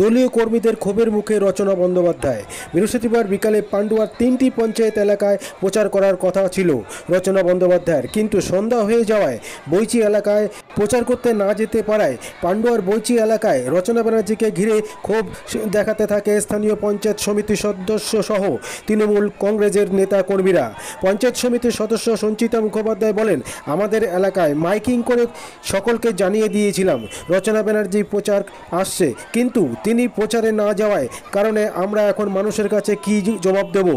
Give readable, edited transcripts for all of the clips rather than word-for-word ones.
দলীয় কর্মীদের ক্ষোভের মুখে রচনা বন্দ্যোপাধ্যায়। বৃহস্পতিবার বিকালে পান্ডুয়ার 3টি পঞ্চায়েত এলাকায় প্রচার করার কথা ছিল রচনা বন্দ্যোপাধ্যায়ের, কিন্তু সন্ধ্যা হয়ে যাওয়ায় বৈচি এলাকায় প্রচার করতে না যেতে পারায় পান্ডুয়ার বৈচি এলাকায় রচনা ব্যানার্জিকে ঘিরে ক্ষোভ দেখাতে থাকে স্থানীয় পঞ্চায়েত সমিতির সদস্য সহ তৃণমূল কংগ্রেসের নেতা কর্মীরা। পঞ্চায়েত সমিতির সদস্য সঞ্চিতা মুখোপাধ্যায় বলেন, আমাদের এলাকায় মাইকিং করে সকলকে জানিয়ে দিয়েছিলাম রচনা ব্যানার্জি প্রচার আসছে, কিন্তু তিনি প্রচারে না যাওয়ায় কারণে আমরা এখন মানুষের কাছে কি জবাব দেব।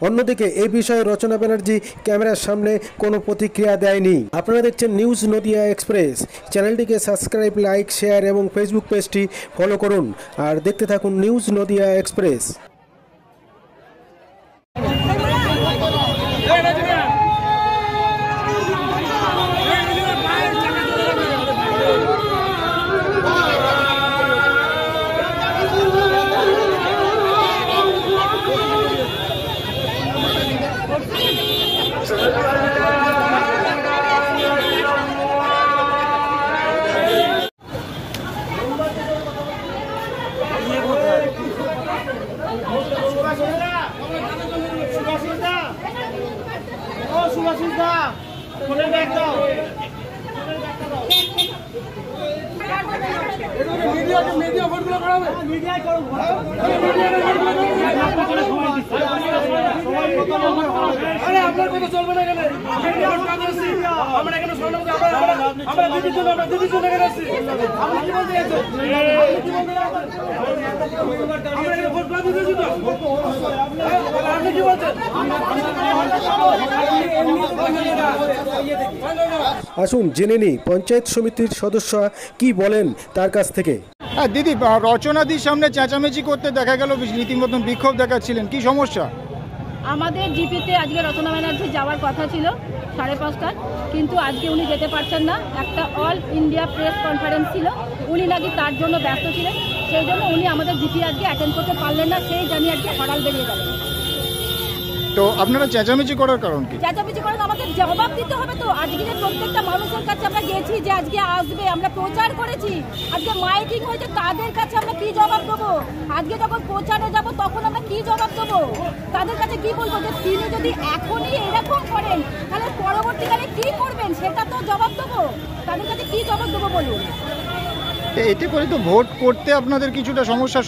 অন্যদিকে এই বিষয়ে রচনা ব্যানার্জি ক্যামেরার সামনে কোনো প্রতিক্রিয়া দেয়নি। আপনারা দেখছেন নিউজ নদিয়া এক্সপ্রেস। চ্যানেলটিকে সাবস্ক্রাইব, লাইক, শেয়ার এবং ফেসবুক পেজটি ফলো করুন আর দেখতে থাকুন নিউজ নদিয়া এক্সপ্রেস। আসুন জেনে নিই পঞ্চায়েত সমিতির সদস্য কি বলেন তার কাছ থেকে। হ্যাঁ দিদি, রচনাদির সামনে চেঁচামেচি করতে দেখা গেল, রীতিমতন বিক্ষোভ দেখাচ্ছিলেন, কি সমস্যা? আমাদের জিপিতে আজকে রচনা ব্যানার্জি যাওয়ার কথা ছিল 5:30টায়, কিন্তু আজকে উনি যেতে পারছেন না। একটা অল ইন্ডিয়া প্রেস কনফারেন্স ছিল, উনি নাকি তার জন্য ব্যস্ত ছিলেন, সেই জন্য উনি আমাদের জিপি আজকে অ্যাটেন্ড করতে পারলেন না। সেই জানিয়ে আজকে হড়াল বেরিয়ে গেলেন। তো আপনারা চেঁচামেচি করার কারণ কি? চেঁচামেচি করেন আমাদের জবাব দিতে হবে তো। আজকে যে প্রত্যেকটা মানুষের কাছে আমরা গেছি যে আজকে আসবে, আমরা প্রচার করেছি, আজকে মাইকিং হয়েছে, তাদের কাছে আমরা কি জবাব দেবো? আজকে যখন প্রচারে যাব তখন আমরা কি জবাব দেবো? তাদের কাছে কি বলবো যে তিনি যদি এখনই এরকম করেন তাহলে পরবর্তীকালে কি করবেন, সেটা তো জবাব দেবো। তাদের কাছে কি জবাব দেবো বলুন? এতে করে তো ভোট করতে আপনাদের কিছুটা সমস্যা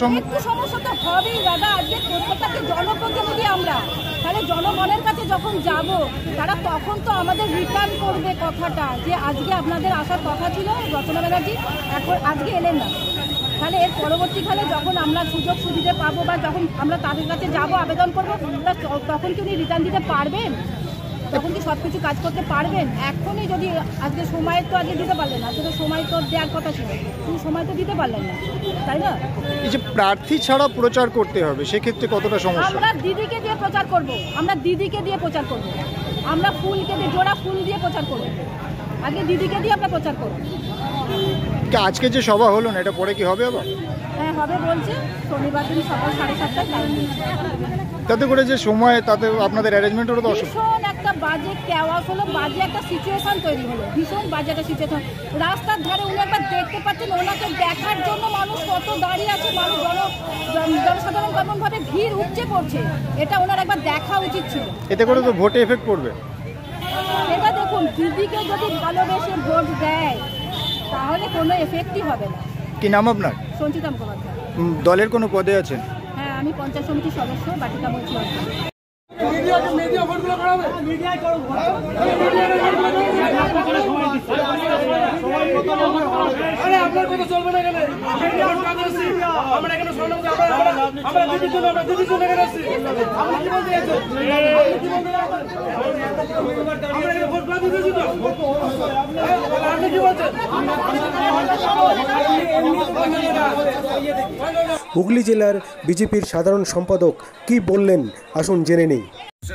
তো হবেই দাদা। আজকে প্রত্যেকটাকে জনপ্রতিনিধি আমরা, তাহলে জনগণের কাছে যখন যাব তারা তখন তো আমাদের রিটার্ন করবে কথাটা যে আজকে আপনাদের আসার কথা ছিল রচনা ব্যানার্জি, এখন আজকে এলেন না। তাহলে এর পরবর্তীকালে যখন আমরা সুযোগ সুবিধা পাবো বা যখন আমরা তাদের কাছে যাব আবেদন করবো, তখন কি উনি রিটার্ন দিতে পারবেন? তখন কি সব কিছু কাজ করতে পারবেন? এখনই যদি আজকে সময় তো আজকে দিতে পারলেন না, আজকে তো সময় তো দেওয়ার কথা ছিল, কিন্তু সময় তো দিতে পারলেন না, তাই না? এই যে প্রার্থী ছাড়া প্রচার করতে হবে, সেক্ষেত্রে কতটা সমস্যা? আমরা দিদিকে দিয়ে প্রচার করব, আমরা দিদিকে দিয়ে প্রচার করব, আমরা ফুলকে দিয়ে, জোড়া ফুল দিয়ে প্রচার করব। আগে দিদিকে দিয়ে আমরা প্রচার করব। আজকে যে সভা হলো না, এটা পরে কি হবে আবার? হ্যাঁ হবে বলছে, শনিবার দিন সকাল 7:30টায় টাইম দিয়েছে। তাতে করে যে সময়, তাতে আপনাদের অ্যারেঞ্জমেন্টেরও তো অসুবিধা। ভীষণ একটা বাজে কেওয়াস হলো, বাজে একটা সিচুয়েশন তৈরি হলো, ভীষণ বাজে একটা সিচুয়েশন। রাস্তার ধারে উনি একবার দেখতে পাচ্ছেন, ওনাকে দেখার জন্য মানুষ কত দাঁড়িয়ে আছে, মানুষ জনসাধারণ কেমনভাবে ভিড় উপচে পড়ছে, এটা ওনার একবার দেখা উচিত ছিল। এতে করে তো ভোটে এফেক্ট পড়বে। এটা দেখুন, দিদিকে যদি ভালোবেসে ভোট দেয় তাহলে কোনো এফেক্টই হবে না। কি নাম আপনার? সঞ্চিতা মুখোপাধ্যায়। দলের কোনো পদে আছেন? হ্যাঁ, আমি পঞ্চায়েত সমিতির সদস্য, বাটিকা বলছি। হুগলি জেলার বিজেপির সাধারণ সম্পাদক কি বললেন, আসুন জেনে নেই।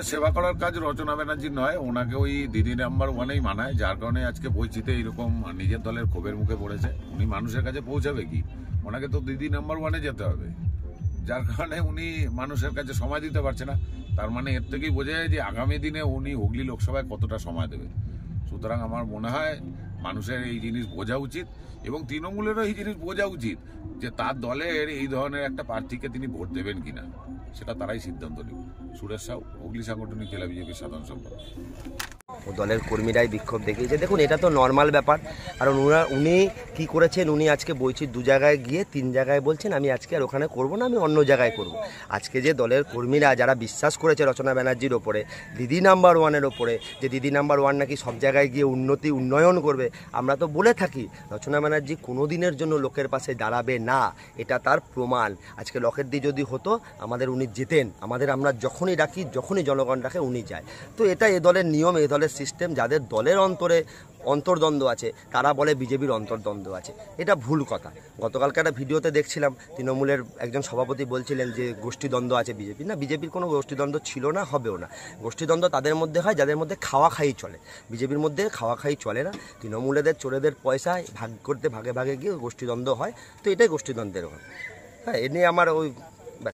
সেবা করার কাজ রচনা ব্যানার্জির নয়, ওনাকে ওই দিদি নাম্বার 1-এই মানায়, যার কারণে আজকে বৈচিতে এরকম নিজের দলের ক্ষোভের মুখে পড়েছে। উনি মানুষের কাছে পৌঁছাবে কি? ওনাকে তো দিদি নাম্বার 1-এ যেতে হবে, যার কারণে উনি মানুষের কাছে সময় দিতে পারছে না। তার মানে এর থেকেই বোঝা যায় যে আগামী দিনে উনি হুগলি লোকসভায় কতটা সময় দেবে। সুতরাং আমার মনে হয় মানুষের এই জিনিস বোঝা উচিত এবং তৃণমূলেরও এই জিনিস বোঝা উচিত যে তার দলের এই ধরনের একটা প্রার্থীকে তিনি ভোট দেবেন কিনা, সেটা তারাই সিদ্ধান্ত নেবে। সুরেশ সাউ, হুগলি সাংগঠনিক জেলা বিজেপির সাধারণ সম্পাদক। দলের কর্মীরাই বিক্ষোভ দেখিয়েছে। দেখুন, এটা তো নর্মাল ব্যাপার, কারণ উনি কি করেছেন, উনি আজকে বইচির 2 জায়গায় গিয়ে 3 জায়গায় বলছেন আমি আজকে আর ওখানে করব না, আমি অন্য জায়গায় করব। আজকে যে দলের কর্মীরা যারা বিশ্বাস করেছে রচনা ব্যানার্জির ওপরে, দিদি নাম্বার 1-এর ওপরে, যে দিদি নাম্বার 1 নাকি সব জায়গায় গিয়ে উন্নয়ন করবে, আমরা তো বলে থাকি রচনা ব্যানার্জি কোনো দিনের জন্য লোকের পাশে দাঁড়াবে না, এটা তার প্রমাণ। আজকে লকেট দিয়ে যদি হতো আমাদের উনি যেতেন, আমরা যখনই ডাকি, যখনই জনগণ ডাকে উনি যায়। তো এটা এ দলের নিয়ম, এ দলের সিস্টেম। যাদের দলের অন্তর্দ্বন্দ্ব আছে তারা বলে বিজেপির অন্তর্দ্বন্দ্ব আছে, এটা ভুল কথা। গতকালকে একটা ভিডিওতে দেখছিলাম তৃণমূলের একজন সভাপতি বলছিলেন যে গোষ্ঠীদ্বন্দ্ব আছে বিজেপির। না, বিজেপির কোনো গোষ্ঠীদ্বন্দ্ব ছিল না, হবেও না। গোষ্ঠীদ্বন্দ্ব তাদের মধ্যে হয় যাদের মধ্যে খাওয়া খাই চলে, বিজেপির মধ্যে খাওয়া খাই চলে না। তৃণমূলেদের চোরেদের পয়সায় ভাগ করতে ভাগে ভাগে গিয়ে গোষ্ঠীদ্বন্দ্ব হয়, তো এটাই গোষ্ঠীদ্বন্দ্বের হয়। হ্যাঁ, এ নিয়ে আমার ওই